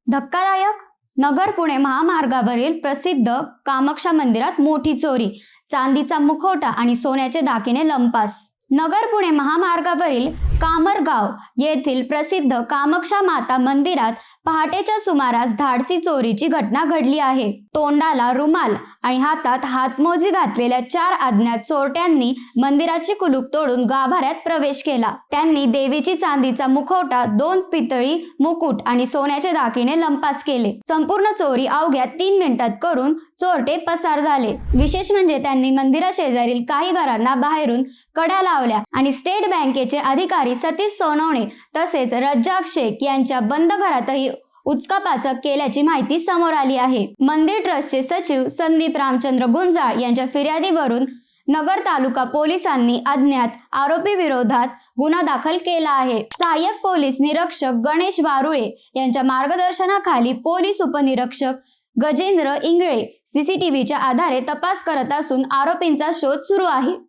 धक्कादायक. नगर पुणे महामार्गावरील प्रसिद्ध कामाक्षा मंदिरात मोठी चोरी, चांदीचा मुखवटा आणि सोन्याचे दागिने लंपास. नगर पुणे महामार्गावरील कामरगाव येथील प्रसिद्ध कामाक्षा माता मंदिरात पहाटेच्या सुमारास धाडसी चोरीची घटना घडली आहे. तोंडाला रुमाल आणि हातात हातमोजी घातलेल्या 4 अज्ञात चोरट्यांनी मंदिराची कुलूप तोडून गाभाऱ्यात प्रवेश केला. त्यांनी देवीची चांदीचा मुखवटा, 2 पितळी मुकुट आणि सोन्याचे दागिने लंपास केले. संपूर्ण चोरी अवघ्या 3 मिनिटात करून चोरटे पसार झाले. विशेष म्हणजे त्यांनी मंदिराशेजारील काही घरांना बाहेरून कड्या लावल्या आणि स्टेट बँकेचे अधिकारी सतीश सोनवणे तसेच रज्जाक शेख यांच्या बंद घरातही उचकापाचक केल्याची माहिती समोर आली आहे. मंदिर ट्रस्टचे सचिव संदीप रामचंद्र गुंजाळ यांच्या फिर्यादीवरून नगर तालुका पोलिसांनी अज्ञात आरोपी विरोधात गुन्हा दाखल केला आहे. सहाय्यक पोलीस निरीक्षक गणेश वारुळे यांच्या मार्गदर्शनाखाली पोलीस उपनिरीक्षक गजेंद्र इंगळे सीसीटीव्हीच्या आधारे तपास करत असून आरोपींचा शोध सुरू आहे.